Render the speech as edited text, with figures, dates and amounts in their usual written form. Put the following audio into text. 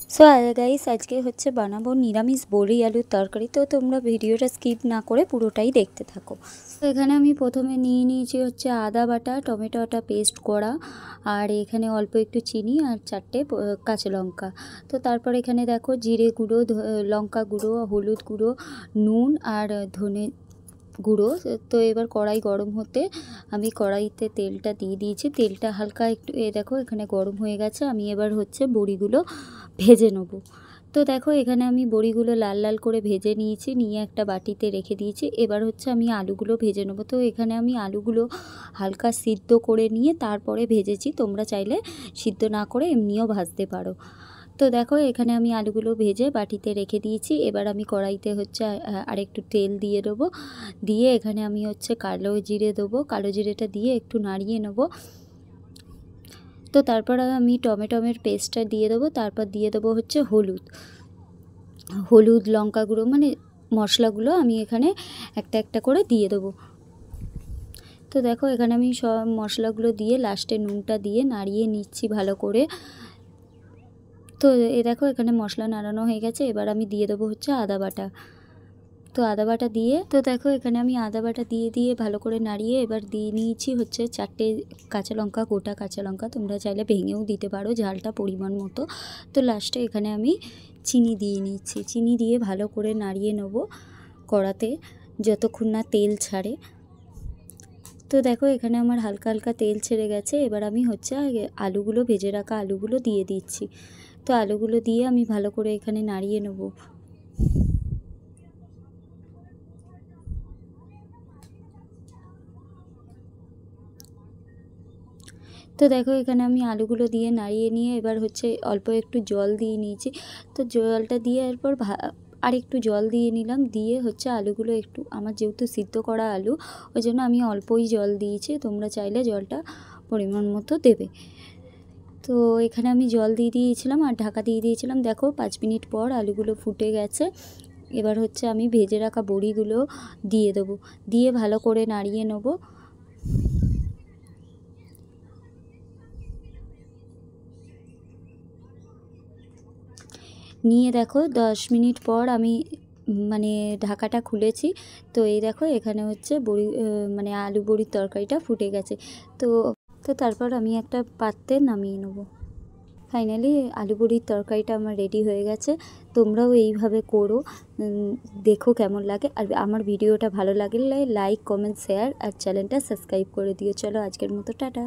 So guys আজকে হচ্ছে বানাবো নিরামিষ বড়ি আলুর তরকারি। তো তোমরা ভিডিওটা স্কিপ না করে পুরোটাই দেখতে থাকো। তো এখানে আমি প্রথমে নিয়ে নিয়েছি হচ্ছে আদা বাটা, টমেটো বাটা পেস্ট করা, আর এখানে অল্প একটু চিনি আর 4টে কাঁচা লঙ্কা। তো তারপর এখানে দেখো জিরে গুঁড়ো, লঙ্কা গুঁড়ো, হলুদ গুঁড়ো, নুন আর ধনে গুঁড়ো। তো এবার কড়াই গরম হতে আমি কড়াইতে তেলটা দিয়ে দিয়েছি। তেলটা হালকা একটু দেখো এখানে গরম হয়ে গেছে। আমি এবার হচ্ছে বড়িগুলো ভেজে নেব। তো দেখো এখানে আমি বড়িগুলো লাল লাল করে ভেজে নিয়েছি, নিয়ে একটা বাটিতে রেখে দিয়েছি। এবার হচ্ছে আমি আলুগুলো ভেজে নেব। তো এখানে আমি আলুগুলো হালকা সিদ্ধ করে নিয়ে তারপরে ভেজেছি। তোমরা চাইলে সিদ্ধ না করে এমনিও ভাজতে পারো। তো দেখো এখানে আমি আলুগুলো ভেজে বাটিতে রেখে দিয়েছি। এবার আমি কড়াইতে হচ্ছে আরেকটু তেল দিয়ে দেবো। দিয়ে এখানে আমি হচ্ছে কালো জিরে দেবো। কালো জিরেটা দিয়ে একটু নাড়িয়ে নেবো। তো তারপর আমি টমেটোমের পেস্টটা দিয়ে দেবো। তারপর দিয়ে দেবো হচ্ছে হলুদ লঙ্কা গুঁড়ো, মানে মশলাগুলো আমি এখানে একটা একটা করে দিয়ে দেবো। তো দেখো এখানে আমি সব মশলাগুলো দিয়ে লাস্টে নুনটা দিয়ে নাড়িয়ে নিচ্ছি ভালো করে। তো দেখো এখানে মশলা নাড়ানো হয়ে গেছে। এবার আমি দিয়ে দেবো হচ্ছে আদা বাটা। তো আদা বাটা দিয়ে, তো দেখো এখানে আমি আদা বাটা দিয়ে ভালো করে নাড়িয়ে এবার দিয়ে নিয়েছি হচ্ছে 4টে কাঁচা লঙ্কা, গোটা কাঁচা লঙ্কা। তোমরা চাইলে ভেঙেও দিতে পারো ঝালটা পরিমাণ মতো। তো লাস্টে এখানে আমি চিনি দিয়ে নিচ্ছি। চিনি দিয়ে ভালো করে নাড়িয়ে নেব কড়াতে যতক্ষণ না তেল ছাড়ে। তো দেখো এখানে আমার হালকা হালকা তেল ছেড়ে গেছে। এবার আমি হচ্ছে আলুগুলো, ভেজে রাখা আলুগুলো দিয়ে দিচ্ছি। তো আলুগুলো দিয়ে আমি ভালো করে এখানে নাড়িয়ে নেব। তো দেখো এখানে আমি আলুগুলো দিয়ে নাড়িয়ে নিয়ে এবার হচ্ছে অল্প একটু জল দিয়ে নিয়েছি। তো জলটা দিয়ে এরপর আর একটু জল দিয়ে নিলাম। দিয়ে হচ্ছে আলুগুলো একটু, আমার যেহেতু সিদ্ধ করা আলু ওই জন্য আমি অল্পই জল দিয়েছি। তোমরা চাইলে জলটা পরিমাণ মতো দেবে। তো এখানে আমি জল দিয়ে দিয়েছিলাম আর ঢাকা দিয়ে দিয়েছিলাম। দেখো 5 মিনিট পর আলুগুলো ফুটে গেছে। এবার হচ্ছে আমি ভেজে রাখা বড়িগুলো দিয়ে দেবো। দিয়ে ভালো করে নাড়িয়ে নেবো। নিয়ে দেখো 10 মিনিট পর আমি মানে ঢাকাটা খুলেছি। তো এই দেখো এখানে হচ্ছে বড়ি, মানে আলু বড়ির তরকারিটা ফুটে গেছে। তো তো তারপর আমি একটা পাত্রে নামিয়ে নেব। ফাইনালি আলু বড়ির তরকারিটা আমার রেডি হয়ে গেছে। তোমরাও এইভাবে করো, দেখো কেমন লাগে। আর আমার ভিডিওটা ভালো লাগলে লাইক, কমেন্ট, শেয়ার আর চ্যানেলটা সাবস্ক্রাইব করে দিও। চলো আজকের মতো টাটা।